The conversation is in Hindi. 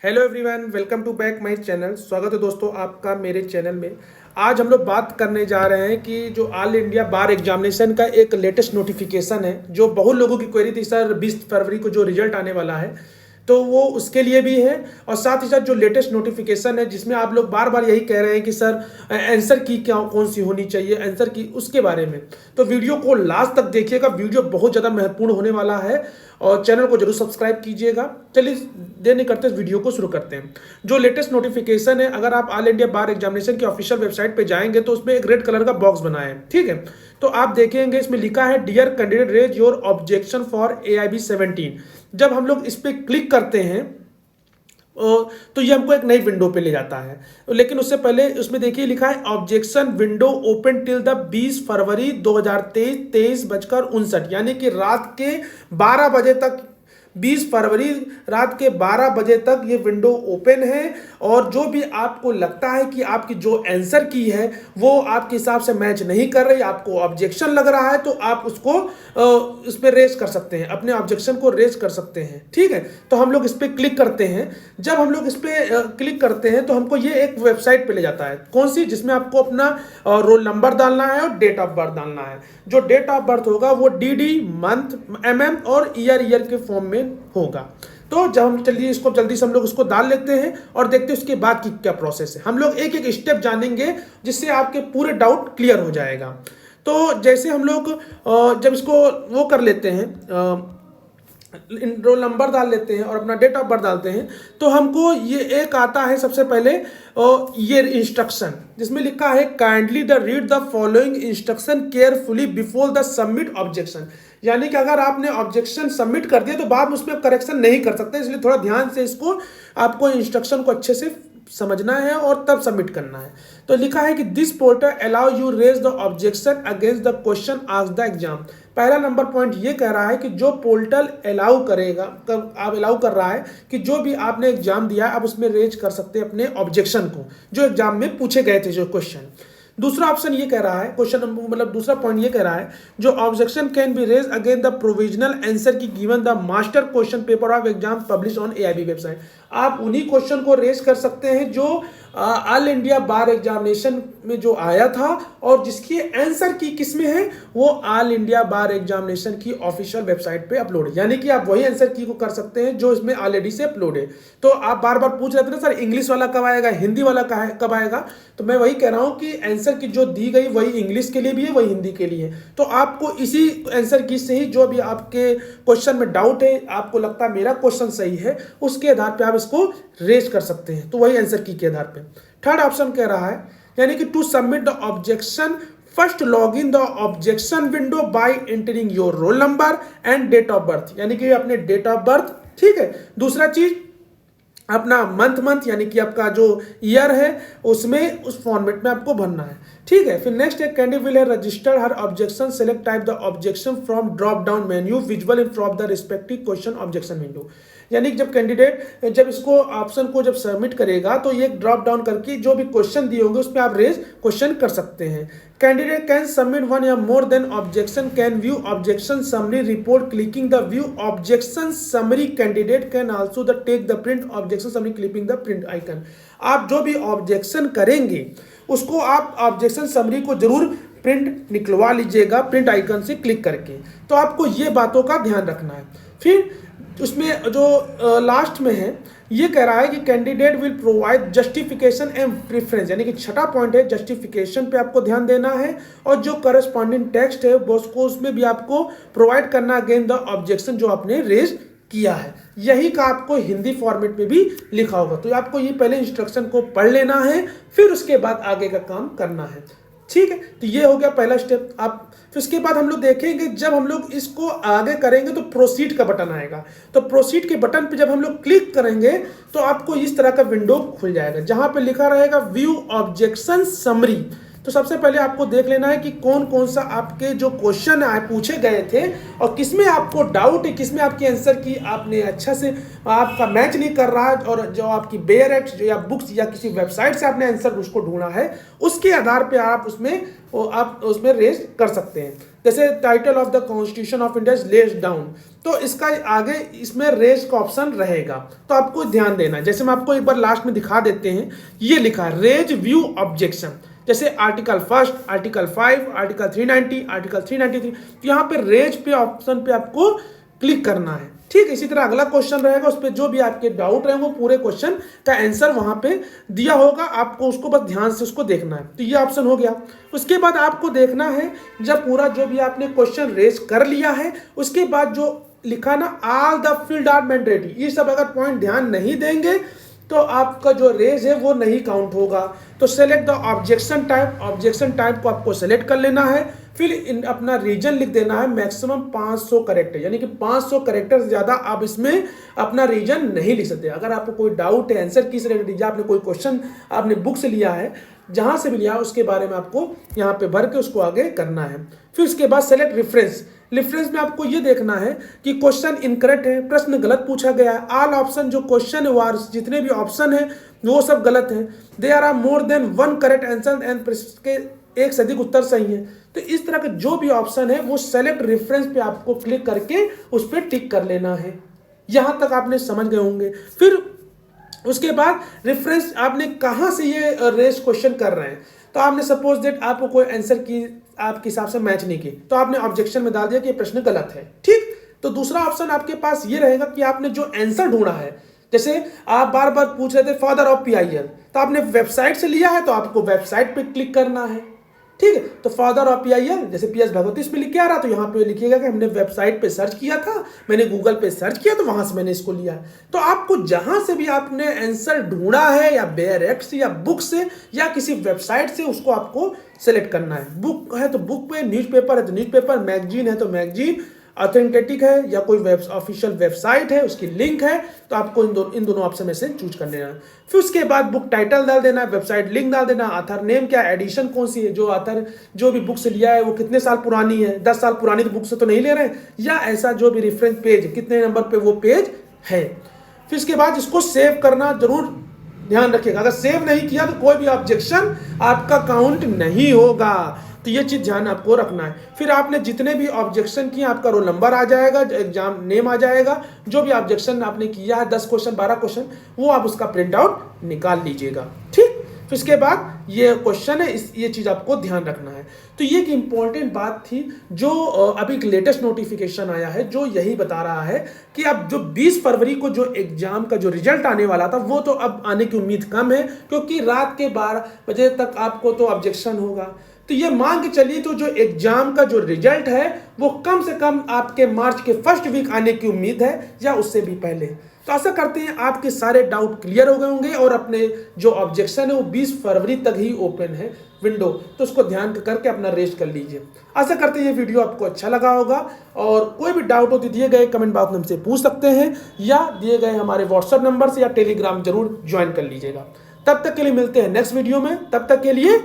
Hello everyone, welcome to back my channel. स्वागत है दोस्तों आपका मेरे चैनल में। आज हम लोग बात करने जा रहे हैं कि जो ऑल इंडिया बार एग्जामिनेशन का एक लेटेस्ट नोटिफिकेशन है, जो बहुत लोगों की क्वेरी थी सर 20 फरवरी को जो रिजल्ट आने वाला है, तो वो उसके लिए भी है। और साथ ही साथ जो लेटेस्ट नोटिफिकेशन है जिसमें आप लोग बार बार यही कह रहे हैं कि सर आंसर की क्या कौन सी होनी चाहिए, आंसर की उसके बारे में, तो वीडियो को लास्ट तक देखिएगा। वीडियो बहुत ज़्यादा महत्वपूर्ण होने वाला है और चैनल को जरूर सब्सक्राइब कीजिएगा। चलिए देर नहीं करते, इस वीडियो को शुरू करते हैं। जो लेटेस्ट नोटिफिकेशन है, अगर आप ऑल इंडिया बार एग्जामिनेशन की ऑफिशियल वेबसाइट पे जाएंगे तो उसमें एक रेड कलर का बॉक्स बना है, ठीक है। तो आप देखेंगे इसमें लिखा है dear candidate raise your objection for AIB 17। जब हम लोग इस पर क्लिक करते हैं तो ये हमको एक नई विंडो पे ले जाता है, लेकिन उससे पहले उसमें देखिए लिखा है objection window open till the 20 फरवरी 2023 23:59, यानी कि रात के 12 बजे तक, 20 फरवरी रात के 12 बजे तक ये विंडो ओपन है। और जो भी आपको लगता है कि आपकी जो आंसर की है वो आपके हिसाब से मैच नहीं कर रही, आपको ऑब्जेक्शन लग रहा है, तो आप उसको इस पर रेज कर सकते हैं, अपने ऑब्जेक्शन को रेज कर सकते हैं, ठीक है। तो हम लोग इस पर क्लिक करते हैं। जब हम लोग इस पर क्लिक करते हैं तो हमको ये एक वेबसाइट पे ले जाता है, कौन सी, जिसमें आपको अपना रोल नंबर डालना है और डेट ऑफ बर्थ डालना है। जो डेट ऑफ बर्थ होगा वो DD, मंथ, MM और ईयर के फॉर्म में होगा। तो जब हम चलिए इसको जल्दी से हम लोग उसको डाल लेते हैं और देखते हैं उसके बाद की क्या प्रोसेस है। हम लोग एक एक स्टेप जानेंगे जिससे आपके पूरे डाउट क्लियर हो जाएगा। तो जैसे हम लोग जब इसको वो कर लेते हैं, रोल नंबर डाल लेते हैं और अपना डेट ऑफ बर्थ डालते हैं, तो हमको ये एक आता है सबसे पहले ये इंस्ट्रक्शन, जिसमें लिखा है kindly the read the following instruction carefully before the submit objection. यानी कि अगर आपने ऑब्जेक्शन सबमिट कर दिया तो बाद में उसमें करेक्शन नहीं कर सकते, इसलिए थोड़ा ध्यान से इसको आपको इंस्ट्रक्शन को अच्छे से समझना है और तब सबमिट करना है। तो लिखा है कि this portal allow you raise the objection against the question asked the exam. पहला नंबर पॉइंट ये कह रहा है कि जो पोर्टल अलाउ करेगा, आप अलाउ कर रहा है कि जो भी आपने एग्जाम दिया है आप उसमें रेज कर सकते हैं अपने ऑब्जेक्शन को, जो एग्जाम में पूछे गए थे जो क्वेश्चन। दूसरा ऑप्शन ये कह रहा है, क्वेश्चन मतलब दूसरा पॉइंट ये कह रहा है जो objection can be raise against the provisional answer key given the master question paper of exam publish on AIB website. आप उन्हीं क्वेश्चन को रेज कर सकते हैं जो ऑल इंडिया बार एग्जामिनेशन में जो आया था और जिसकी आंसर की किसमें है, वो ऑल इंडिया बार एग्जामिनेशन की ऑफिशियल वेबसाइट पे अपलोड है। यानी कि आप वही आंसर की को कर सकते हैं जो इसमें ऑलरेडी से अपलोड है। तो आप बार बार पूछ रहे थे ना सर इंग्लिश वाला कब आएगा, हिंदी वाला कब आएगा, तो मैं वही कह रहा हूँ कि आंसर की जो दी गई वही इंग्लिश के लिए भी है, वही हिंदी के लिए है। तो आपको इसी आंसर की से ही जो भी आपके क्वेश्चन में डाउट है, आपको लगता है मेरा क्वेश्चन सही है, उसके आधार पर आप इसको रेज कर सकते हैं, तो वही आंसर की के आधार पर। थर्ड ऑप्शन कह रहा है यानी कि to submit the objection first log in the objection window by entering your roll number and date of birth, यानी कि अपने डेट ऑफ बर्थ, ठीक है। दूसरा चीज अपना मंथ यानी कि आपका जो ईयर है उसमें उस फॉर्मेट में आपको भरना है, ठीक है। फिर नेक्स्ट एक candidate will register her objection, select type the objection from drop down menu visual in from the respective question objection window. यानी कि जब कैंडिडेट जब इसको ऑप्शन को जब सबमिट करेगा तो ये ड्रॉप डाउन करके जो भी क्वेश्चन दिए होंगे उस पर आप रेज क्वेश्चन कर सकते हैं। कैंडिडेट कैन सबमिट वन या more than objection, can view objection summary report clicking the view objection summary. Candidate can also the take the print objection summary clicking the print icon. आप जो भी ऑब्जेक्शन करेंगे उसको आप ऑब्जेक्शन समरी को जरूर प्रिंट निकलवा लीजिएगा प्रिंट आइकन से क्लिक करके। तो आपको ये बातों का ध्यान रखना है। फिर उसमें जो लास्ट में है ये कह रहा है कि candidate will provide justification and preference, यानी कि छठा पॉइंट है जस्टिफिकेशन पे आपको ध्यान देना है और जो करस्पॉन्डिंग टेक्स्ट है वो उसको उसमें भी आपको प्रोवाइड करना अगेंस्ट द ऑब्जेक्शन जो आपने रेज किया है। यही का आपको हिंदी फॉर्मेट में भी लिखा होगा। तो आपको ये पहले इंस्ट्रक्शन को पढ़ लेना है, फिर उसके बाद आगे का काम करना है, ठीक है। तो ये हो गया पहला स्टेप। आप फिर उसके बाद हम लोग देखेंगे जब हम लोग इसको आगे करेंगे तो प्रोसीड का बटन आएगा। तो प्रोसीड के बटन पे जब हम लोग क्लिक करेंगे तो आपको इस तरह का विंडो खुल जाएगा जहां पे लिखा रहेगा व्यू ऑब्जेक्शन समरी। तो सबसे पहले आपको देख लेना है कि कौन कौन सा आपके जो क्वेश्चन आए पूछे गए थे और किसमें आपको डाउट है, किसमें आपके आंसर की आपने अच्छा से आपका मैच नहीं कर रहा है, और जो आपकी बेयर एक्ट या बुक्स या किसी वेबसाइट से आपने आंसर उसको ढूंढा है उसके आधार पे आप उसमें रेज कर सकते हैं। जैसे title of the constitution of India is लेस्ड down, तो इसका आगे इसमें रेज का ऑप्शन रहेगा, तो आपको ध्यान देना है। जैसे मैं आपको एक बार लास्ट में दिखा देते हैं, ये लिखा है रेज व्यू ऑब्जेक्शन, जैसे आर्टिकल 1, आर्टिकल 5, आर्टिकल 390, आर्टिकल 393, यहाँ पे रेज पे ऑप्शन पे आपको क्लिक करना है। ठीक है, इसी तरह अगला क्वेश्चन रहेगा, उस पर जो भी आपके डाउट रहे वो पूरे क्वेश्चन का आंसर वहां पे दिया होगा, आपको उसको बस ध्यान से उसको देखना है। तो ये ऑप्शन हो गया। उसके बाद आपको देखना है, जब पूरा जो भी आपने क्वेश्चन रेज कर लिया है, उसके बाद जो लिखा ना all the field are mandatory, ये सब अगर पॉइंट ध्यान नहीं देंगे तो आपका जो रेज है वो नहीं काउंट होगा। तो select the objection type, objection type को आपको सेलेक्ट कर लेना है, फिर अपना रीजन लिख देना है, मैक्सिमम 500 करेक्टर, यानी कि 500 करेक्टर से ज्यादा आप इसमें अपना रीजन नहीं लिख सकते। अगर आपको कोई डाउट है आंसर किस रिलेटेड, या आपने कोई क्वेश्चन आपने बुक से लिया है, जहां से भी लिया उसके बारे में आपको यहाँ पे भर के उसको आगे करना है। फिर उसके बाद सेलेक्ट रेफरेंस, रेफरेंस में आपको ये देखना है कि क्वेश्चन इनकरेक्ट है, प्रश्न गलत पूछा गया है, ऑल ऑप्शन जो क्वेश्चन है वो जितने भी ऑप्शन है वो सब गलत है, there are more than one correct answer and के एक से अधिक उत्तर सही है। तो इस तरह के जो भी ऑप्शन है वो सेलेक्ट रेफरेंस पे आपको क्लिक करके उस पर टिक कर लेना है। यहां तक आपने समझ गए होंगे। फिर उसके बाद रेफरेंस आपने कहां से ये रेस क्वेश्चन कर रहे हैं, तो आपने सपोज दैट आपको कोई आंसर की आपके हिसाब से मैच नहीं की, तो आपने ऑब्जेक्शन में डाल दिया कि ये प्रश्न गलत है। ठीक, तो दूसरा ऑप्शन आपके पास ये रहेगा कि आपने जो आंसर ढूंढा है, जैसे आप बार बार पूछ रहे थे फादर ऑफ PIL, तो आपने वेबसाइट से लिया है तो आपको वेबसाइट पे क्लिक करना है। ठीक है, तो फादर ऑफ PIL जैसे PS भगवती इसमें लिख के आ रहा, तो यहाँ पे लिखिएगा कि हमने वेबसाइट पे सर्च किया था, मैंने गूगल पे सर्च किया तो वहां से मैंने इसको लिया। तो आपको जहां से भी आपने आंसर ढूंढा है, या बेयरएक्ट या बुक से या किसी वेबसाइट से, उसको आपको सेलेक्ट करना है। बुक है तो बुक पे, न्यूज़पेपर है तो न्यूज़पेपर, मैगजीन है तो मैगजीन, ऑथेंटिक है या कोई ऑफिशियल वेबसाइट है उसकी लिंक है, तो आपको इन दोनों ऑप्शन में से चूज कर लेना है। फिर उसके बाद बुक टाइटल डाल देना है, वेबसाइट लिंक डाल देना, ऑथर नेम क्या, एडिशन कौन सी है, जो ऑथर जो भी बुक से लिया है वो कितने साल पुरानी है, 10 साल पुरानी तो बुक से तो नहीं ले रहे हैं, या ऐसा जो भी रेफरेंस पेज कितने नंबर पे वो पेज है। फिर इसके बाद इसको सेव करना जरूर ध्यान रखिएगा, अगर सेव नहीं किया तो कोई भी ऑब्जेक्शन आपका काउंट नहीं होगा, तो ये चीज ध्यान आपको रखना है। फिर आपने जितने भी ऑब्जेक्शन किए आपका रोल नंबर आ जाएगा, एग्जाम नेम आ जाएगा, जो भी ऑब्जेक्शन आपने किया है 10 क्वेश्चन 12 क्वेश्चन, वो आप उसका प्रिंट आउट निकाल लीजिएगा। ठीक, फिर इसके बाद ये क्वेश्चन है, ये चीज आपको ध्यान रखना है। तो ये एक इंपॉर्टेंट बात थी जो अभी एक लेटेस्ट नोटिफिकेशन आया है, जो यही बता रहा है कि अब जो 20 फरवरी को जो एग्जाम का जो रिजल्ट आने वाला था वो तो अब आने की उम्मीद कम है, क्योंकि रात के 12 बजे तक आपको तो ऑब्जेक्शन होगा। तो ये मान के चलिए तो जो एग्जाम का जो रिजल्ट है वो कम से कम आपके मार्च के फर्स्ट वीक आने की उम्मीद है, या उससे भी पहले। तो आशा करते हैं आपके सारे डाउट क्लियर हो गए होंगे, और अपने जो ऑब्जेक्शन है वो 20 फरवरी तक ही ओपन है विंडो, तो उसको ध्यान करके अपना रेस्ट कर लीजिए। आशा करते हैं ये वीडियो आपको अच्छा लगा होगा, और कोई भी डाउट हो तो दिए गए कमेंट बॉक्स में हमसे पूछ सकते हैं, या दिए गए हमारे व्हाट्सएप नंबर से या टेलीग्राम जरूर ज्वाइन कर लीजिएगा। तब तक के लिए मिलते हैं नेक्स्ट वीडियो में, तब तक के लिए